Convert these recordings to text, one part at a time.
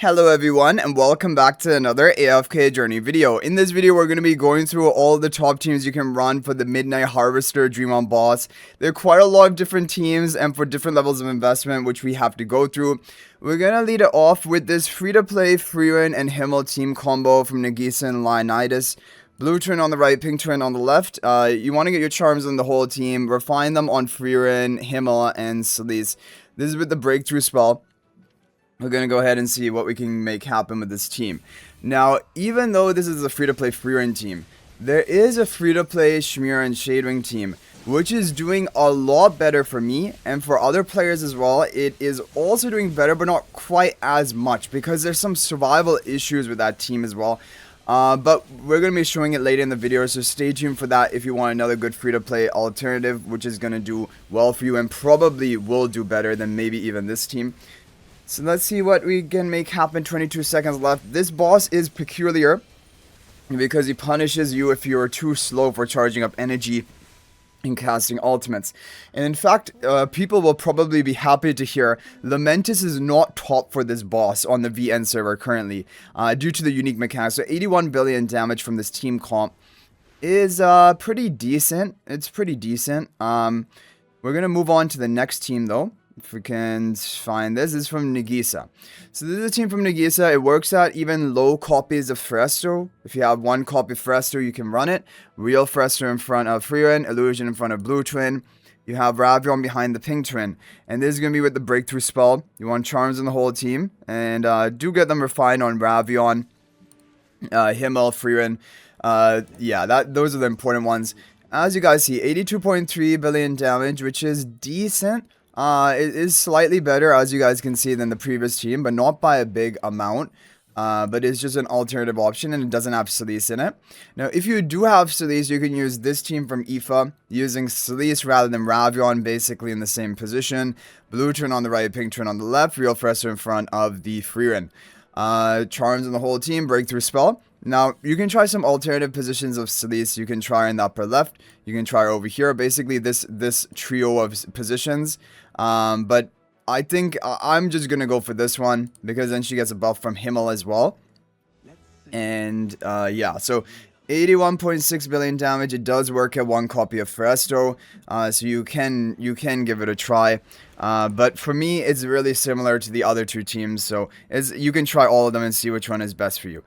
Hello everyone and welcome back to another AFK journey video. In this video we're going to be going through all the top teams you can run for the Midnight Harvester Dream on Boss. There are quite a lot of different teams and for different levels of investment which we have to go through. We're going to lead it off with this free-to-play Frieren and Himmel team combo from Nagisa and Leonidas. Blue twin on the right, pink twin on the left. You want to get your charms on the whole team, refine them on Frieren, Himmel, and Celise. This is with the breakthrough spell. We're going to go ahead and see what we can make happen with this team. Now, even though this is a free-to-play Frieren team, there is a free-to-play Shemira and Shadewing team, which is doing a lot better for me, and for other players as well. It is also doing better, but not quite as much, because there's some survival issues with that team as well. But we're going to be showing it later in the video, so stay tuned for that if you want another good free-to-play alternative, which is going to do well for you, and probably will do better than maybe even this team. So let's see what we can make happen. 22 seconds left. This boss is peculiar because he punishes you if you're too slow for charging up energy and casting ultimates. And in fact, people will probably be happy to hear Lamentis is not top for this boss on the VN server currently due to the unique mechanics. So 81 billion damage from this team comp is pretty decent. It's pretty decent. We're going to move on to the next team though. If we can find this is from Nagisa. So this is a team from Nagisa. It works at even low copies of Phraesto. If you have one copy of Phraesto, you can run it. Real Phraesto in front of Frieren, Illusion in front of Blue Twin. You have Ravion behind the Pink Twin. And this is going to be with the breakthrough spell. You want charms on the whole team. And do get them refined on Ravion, Himmel, Frieren. Yeah, those are the important ones. As you guys see, 82.3 billion damage, which is decent. It is slightly better, as you guys can see, than the previous team, but not by a big amount. But it's just an alternative option, and it doesn't have Celise in it. Now, if you do have Celise, you can use this team from IFA, using Celise rather than Ravion, basically in the same position. Blue turn on the right, pink turn on the left, real Phraesto in front of the Frieren. Charms on the whole team, breakthrough spell. Now, you can try some alternative positions of Celise. You can try in the upper left. You can try over here. Basically, this trio of positions. But I think I'm just going to go for this one, because then she gets a buff from Himmel as well. And, yeah, so 81.6 billion damage. It does work at one copy of Phraesto, so you can give it a try. But for me, it's really similar to the other two teams, so you can try all of them and see which one is best for you.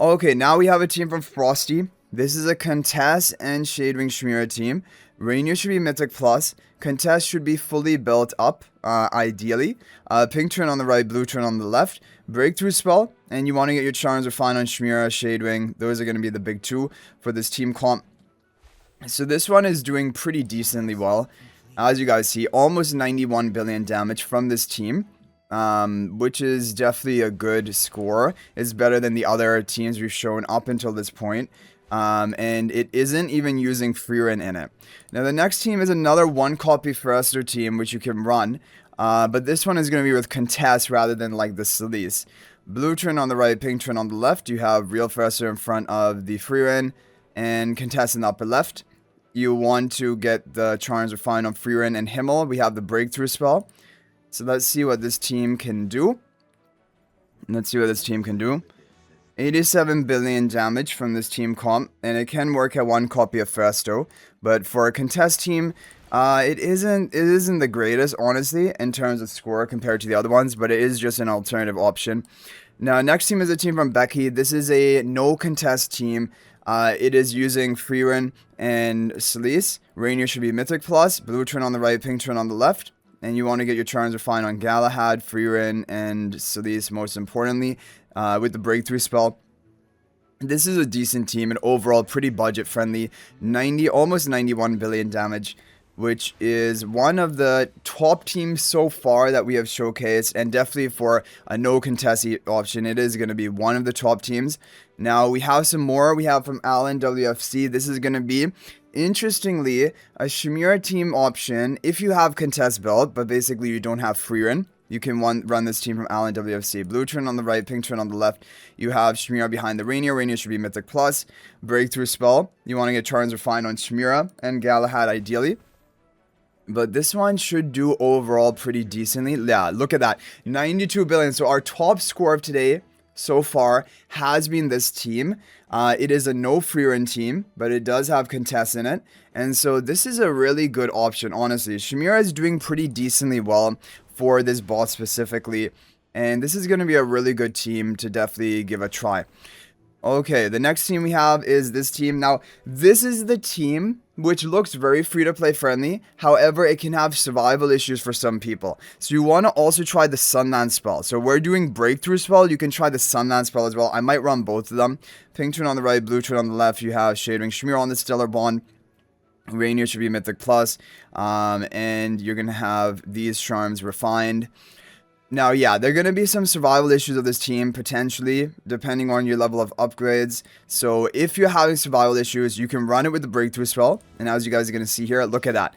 Okay, now we have a team from Frosty. This is a Contess and Shadewing Shemira team. Rainier should be Mythic Plus. Contess should be fully built up, ideally. Pink turn on the right, blue turn on the left. Breakthrough spell, and you want to get your charms refined on Shemira, Shadewing. Those are going to be the big two for this team comp. So this one is doing pretty decently well. As you guys see, almost 91 billion damage from this team. Which is definitely a good score. It's better than the other teams we've shown up until this point. And it isn't even using Frieren in it. Now, the next team is another one copy Phraesto team, which you can run. But this one is going to be with Contess rather than like the Celise. Blue turn on the right, pink turn on the left. You have real Phraesto in front of the Frieren and Contess in the upper left. You want to get the charms refined on Frieren and Himmel. We have the breakthrough spell. So let's see what this team can do. 87 billion damage from this team comp, and it can work at one copy of Phraesto. But for a Contest team, it isn't the greatest, honestly, in terms of score compared to the other ones, but it is just an alternative option. Now, next team is a team from Becky. This is a no-contest team. It is using Frieren and Celise. Rainier should be Mythic Plus. Blue turn on the right, pink turn on the left. And you want to get your charms refined on Galahad, Frieren, and Celise, most importantly, with the breakthrough spell. This is a decent team and overall pretty budget friendly. Almost 91 billion damage, which is one of the top teams so far that we have showcased, and definitely for a no contest option, it is going to be one of the top teams. Now we have some more. We have from Alan WFC. This is going to be, interestingly, a Shemira team option if you have contest build, but basically you don't have Frieren. You can run this team from Alan WFC. Blue turn on the right, pink turn on the left. You have Shemira behind the Rainier. Rainier should be Mythic Plus. Breakthrough spell. You want to get charms refined on Shemira and Galahad ideally. But this one should do overall pretty decently. Yeah, look at that. 92 billion. So our top score of today so far has been this team. It is a no Frieren team, but it does have Contess in it. And so this is a really good option, honestly. Shemira is doing pretty decently well for this boss specifically. And this is going to be a really good team to definitely give a try. Okay, the next team we have is this team. Now, this is the team which looks very free-to-play friendly. However, it can have survival issues for some people. So you want to also try the Sunlance spell. So we're doing Breakthrough spell. You can try the Sunlance spell as well. I might run both of them. Pink turn on the right, blue turn on the left. You have Shade Ring Shemira on the Stellar Bond. Rainier should be Mythic Plus. And you're going to have these charms refined. Now, yeah, there are going to be some survival issues of this team, potentially, depending on your level of upgrades. So, if you're having survival issues, you can run it with the Breakthrough spell. And as you guys are going to see here, look at that.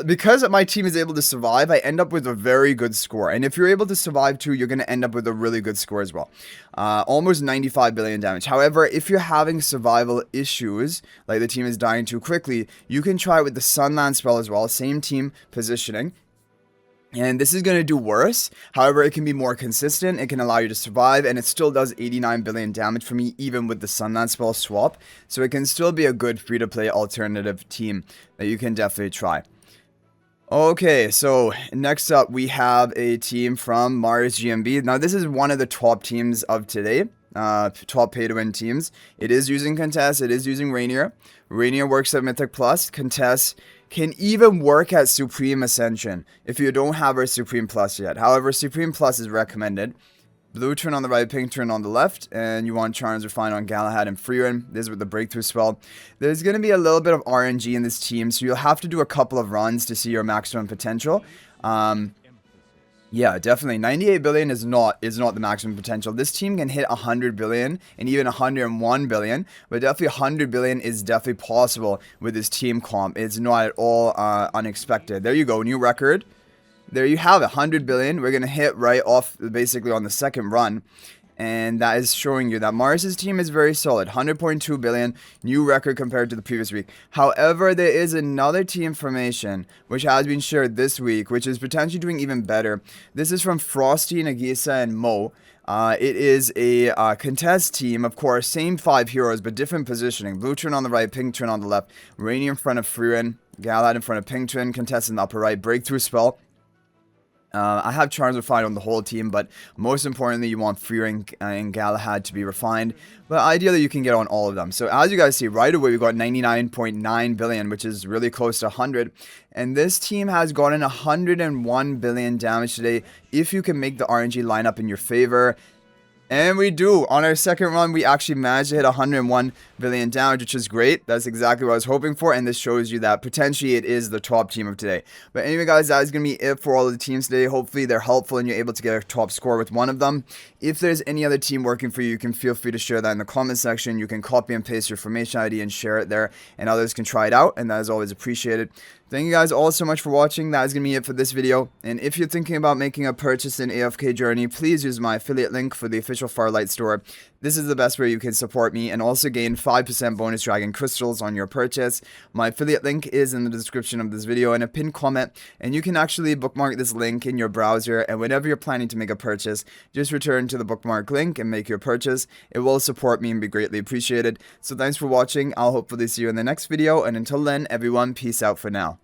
Because my team is able to survive, I end up with a very good score. And if you're able to survive too, you're going to end up with a really good score as well. Almost 95 billion damage. However, if you're having survival issues, like the team is dying too quickly, you can try it with the Sunlance spell as well. Same team positioning. And this is going to do worse. However, it can be more consistent. It can allow you to survive. And it still does 89 billion damage for me, even with the Sunlance spell swap. So it can still be a good free-to-play alternative team that you can definitely try. Okay, so next up we have a team from Mars GMB. Now, this is one of the top teams of today. Top pay-to-win teams. It is using Contess. It is using Rainier. Rainier works at Mythic Plus. Contess can even work at Supreme Ascension if you don't have her Supreme Plus yet. However, Supreme Plus is recommended. Blue turn on the right, pink turn on the left, and you want Charms Refined on Galahad and Frieren. This is with the Breakthrough spell. There's going to be a little bit of RNG in this team, so you'll have to do a couple of runs to see your maximum potential. Yeah, definitely. 98 billion is not the maximum potential. This team can hit 100 billion and even 101 billion, but definitely 100 billion is definitely possible with this team comp. It's not at all unexpected. There you go, new record. There you have it, 100 billion. We're going to hit right off basically on the second run. And that is showing you that Mars's team is very solid. 100.2 billion, new record compared to the previous week. However, there is another team formation which has been shared this week, which is potentially doing even better. This is from Frosty, Nagisa, and Mo. It is a Contess team, of course, same 5 heroes, but different positioning. Blue turn on the right, pink turn on the left. Rainier in front of Frieren, Galahad in front of pink turn, Contess in the upper right, Breakthrough spell. I have Charms Refined on the whole team, but most importantly, you want Frieren and Galahad to be refined. But ideally, you can get on all of them. So as you guys see, right away, we got 99.9 billion, which is really close to 100. And this team has gotten 101 billion damage today if you can make the RNG line up in your favor. And we do. On our second run, we actually managed to hit 101 billion damage, which is great. That's exactly what I was hoping for, and this shows you that potentially it is the top team of today. But anyway, guys, that is going to be it for all of the teams today. Hopefully, they're helpful and you're able to get a top score with one of them. If there's any other team working for you, you can feel free to share that in the comment section. You can copy and paste your formation ID and share it there, and others can try it out, and that is always appreciated. Thank you guys all so much for watching. That is going to be it for this video. And if you're thinking about making a purchase in AFK Journey, please use my affiliate link for the official Farlight store. This is the best way you can support me and also gain 5% bonus dragon crystals on your purchase. My affiliate link is in the description of this video and a pinned comment. And you can actually bookmark this link in your browser. And whenever you're planning to make a purchase, just return to the bookmark link and make your purchase. It will support me and be greatly appreciated. So thanks for watching. I'll hopefully see you in the next video. And until then, everyone, peace out for now.